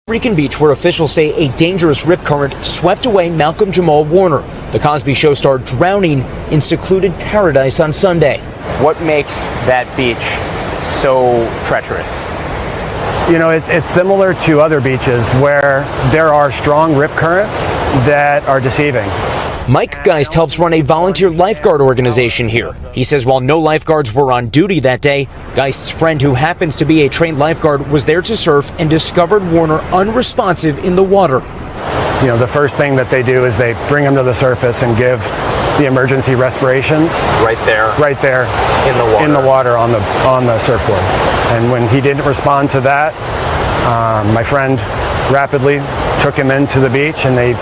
Rican Beach, where officials say a dangerous rip current swept away Malcolm Jamal Warner. The Cosby Show star drowning in secluded paradise on Sunday. What makes that beach so treacherous? You know, it's similar to other beaches where there are strong rip currents that are deceiving. Mike Geist helps run a volunteer lifeguard organization here. He says while no lifeguards were on duty that day, Geist's friend, who happens to be a trained lifeguard, was there to surf and discovered Warner unresponsive in the water. You know, the first thing that they do is they bring him to the surface and give the emergency respirations. Right there In the water on the surfboard. And when he didn't respond to that, my friend rapidly took him into the beach and they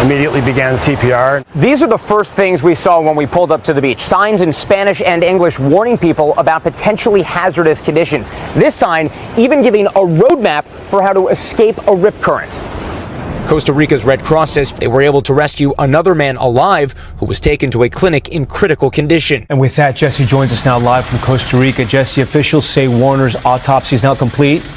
immediately began CPR. These are the first things we saw when we pulled up to the beach. Signs in Spanish and English warning people about potentially hazardous conditions. This sign even giving a roadmap for how to escape a rip current. Costa Rica's Red Cross says they were able to rescue another man alive who was taken to a clinic in critical condition. And with that, Jesse joins us now live from Costa Rica. Jesse, officials say Warner's autopsy is now complete.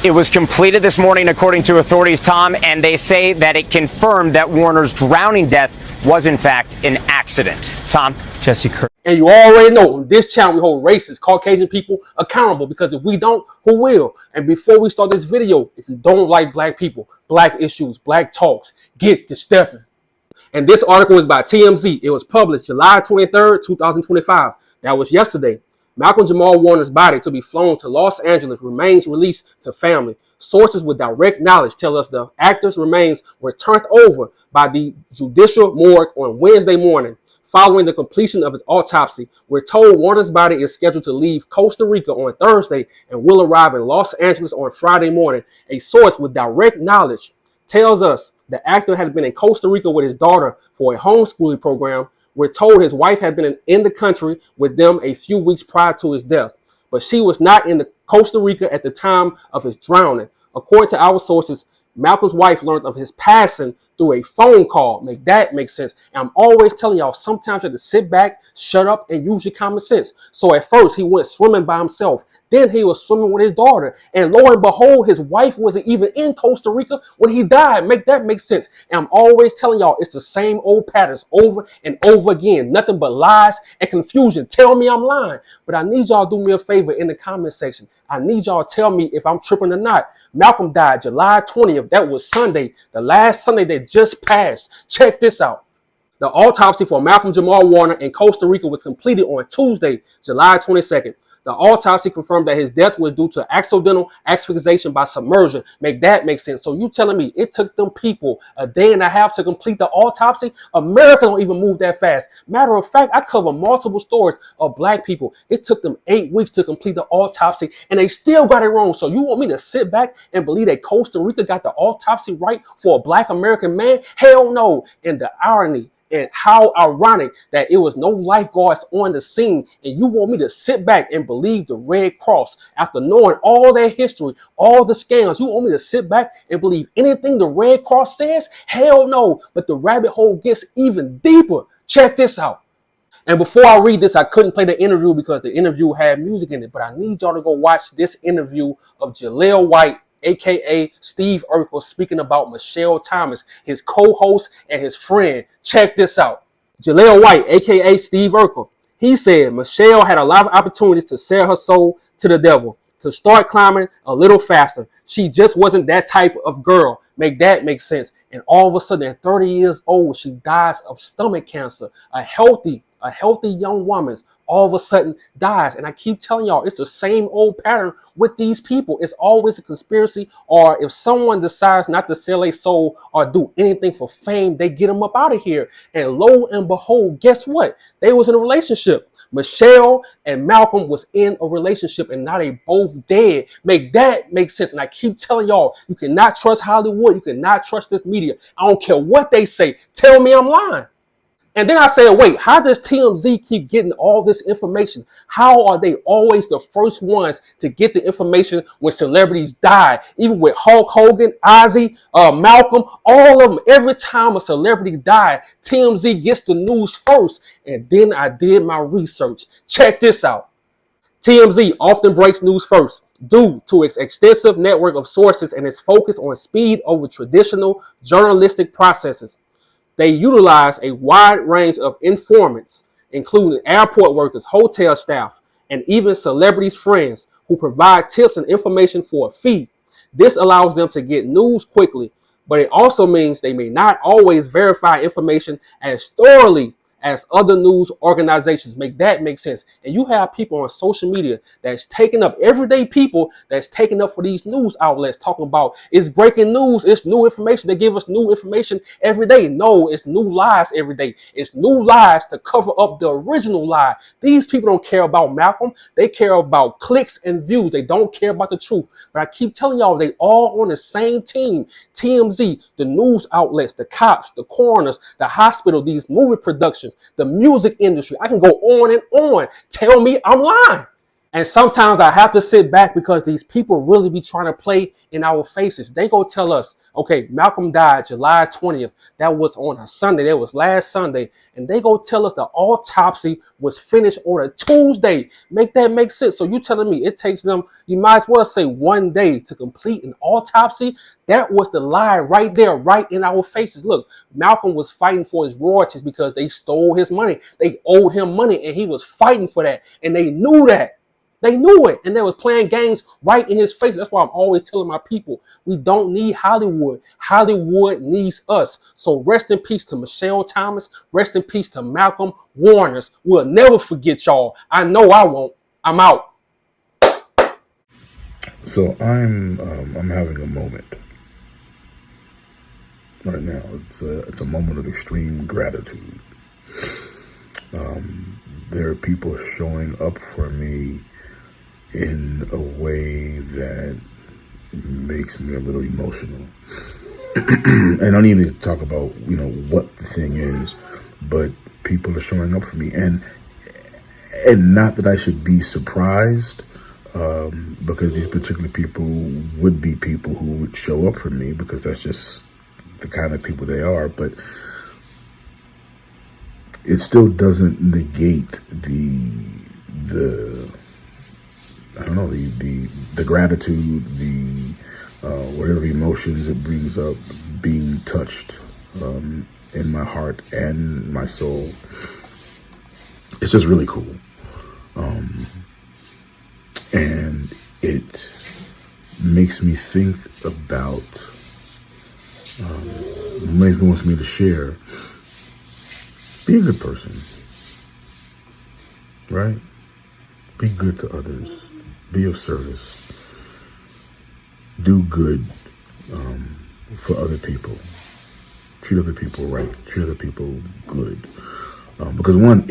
It was completed this morning, according to authorities, Tom, and they say that it confirmed that Warner's drowning death was, in fact, an accident. Tom? Jesse Kerr. And you already know, on this channel, we hold racist, Caucasian people accountable, because if we don't, who will? And before we start this video, if you don't like black people, black issues, black talks, get to stepping. And this article is by TMZ. It was published July 23rd, 2025. That was yesterday. Malcolm Jamal Warner's body to be flown to Los Angeles remains released to family. Sources with direct knowledge tell us the actor's remains were turned over by the judicial morgue on Wednesday morning. Following the completion of his autopsy, we're told Warner's body is scheduled to leave Costa Rica on Thursday and will arrive in Los Angeles on Friday morning. A source with direct knowledge tells us the actor had been in Costa Rica with his daughter for a homeschooling program. We're told his wife had been in the country with them a few weeks prior to his death, but she was not in Costa Rica at the time of his drowning. According to our sources, Malcolm's wife learned of his passing through a phone call. Make that make sense. And I'm always telling y'all, sometimes you have to sit back, shut up, and use your common sense. So at first, he went swimming by himself. Then he was swimming with his daughter. And lo and behold, his wife wasn't even in Costa Rica when he died. Make that make sense. And I'm always telling y'all, it's the same old patterns over and over again. Nothing but lies and confusion. Tell me I'm lying. But I need y'all to do me a favor in the comment section. I need y'all to tell me if I'm tripping or not. Malcolm died July 20th. That was Sunday, the last Sunday that just passed. Check this out. The autopsy for Malcolm Jamal Warner in Costa Rica was completed on Tuesday, July 22nd. The autopsy confirmed that his death was due to accidental asphyxiation by submersion. Make that make sense. So you telling me it took them people a day and a half to complete the autopsy? America don't even move that fast. Matter of fact, I cover multiple stories of black people. It took them 8 weeks to complete the autopsy and they still got it wrong. So you want me to sit back and believe that Costa Rica got the autopsy right for a black American man? Hell no. And the irony, and how ironic that it was no lifeguards on the scene, and you want me to sit back and believe the Red Cross after knowing all their history, all the scams. You want me to sit back and believe anything the Red Cross says? Hell no. But the rabbit hole gets even deeper. Check this out. And before I read this, I couldn't play the interview because the interview had music in it, but I need y'all to go watch this interview of Jaleel White, a.k.a. Steve Urkel, speaking about Michelle Thomas, his co-host and his friend. Check this out. Jaleel White, a.k.a. Steve Urkel, he said Michelle had a lot of opportunities to sell her soul to the devil, to start climbing a little faster. She just wasn't that type of girl. Make that make sense. And all of a sudden, at 30 years old, she dies of stomach cancer. A healthy young woman all of a sudden dies. And I keep telling y'all, it's the same old pattern with these people. It's always a conspiracy, or if someone decides not to sell a soul or do anything for fame, they get them up out of here. And lo and behold, guess what? They was in a relationship. Michelle and Malcolm was in a relationship, and now they both dead. Make that make sense. And I keep telling y'all, you cannot trust Hollywood. You cannot trust this media. I don't care what they say. Tell me I'm lying. And then I said, wait, how does TMZ keep getting all this information? How are they always the first ones to get the information when celebrities die? Even with Hulk Hogan, Ozzy, Malcolm, all of them. Every time a celebrity died, TMZ gets the news first. And then I did my research. Check this out. TMZ often breaks news first due to its extensive network of sources and its focus on speed over traditional journalistic processes. They utilize a wide range of informants, including airport workers, hotel staff, and even celebrities' friends who provide tips and information for a fee. This allows them to get news quickly, but it also means they may not always verify information as thoroughly as other news organizations. Make that make sense. And you have people on social media that's taking up, everyday people that's taking up for these news outlets, talking about it's breaking news, it's new information. They give us new information every day. No, it's new lies every day. It's new lies to cover up the original lie. These people don't care about Malcolm. They care about clicks and views. They don't care about the truth. But I keep telling y'all, they all on the same team. TMZ, the news outlets, the cops, the coroners, the hospital, these movie productions, the music industry. I can go on and on. Tell me I'm lying. And sometimes I have to sit back because these people really be trying to play in our faces. They go tell us, okay, Malcolm died July 20th. That was on a Sunday. That was last Sunday. And they go tell us the autopsy was finished on a Tuesday. Make that make sense. So you telling me it takes them, you might as well say 1 day to complete an autopsy? That was the lie right there, right in our faces. Look, Malcolm was fighting for his royalties because they stole his money. They owed him money and he was fighting for that. And they knew that. They knew it, and they were playing games right in his face. That's why I'm always telling my people, we don't need Hollywood. Hollywood needs us. So rest in peace to Michelle Thomas. Rest in peace to Malcolm Warners. We'll never forget y'all. I know I won't. I'm out. So I'm having a moment right now. It's a moment of extreme gratitude. There are people showing up for me in a way that makes me a little emotional. And I don't need to talk about, what the thing is, but people are showing up for me. And not that I should be surprised, because these particular people would be people who would show up for me because that's just the kind of people they are. But it still doesn't negate the I don't know, the gratitude, whatever emotions it brings up, being touched in my heart and my soul. It's just really cool. And it makes me think about, maybe wants me to share, be a good person, right? Be good to others. Be of service. Do good for other people. Treat other people right. Treat other people good. Because one,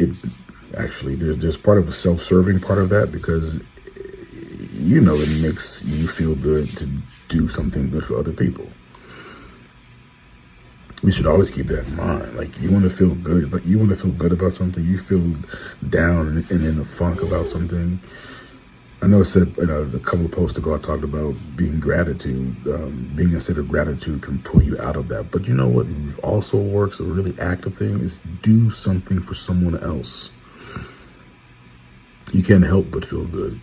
there's part of a self-serving part of that, because it makes you feel good to do something good for other people. We should always keep that in mind. Like, you want to feel good. Like, you want to feel good about something. You feel down and in a funk about something. I know I said a couple of posts ago I talked about being gratitude. Being a state of gratitude can pull you out of that. But you know what also works, a really active thing, is do something for someone else. You can't help but feel good.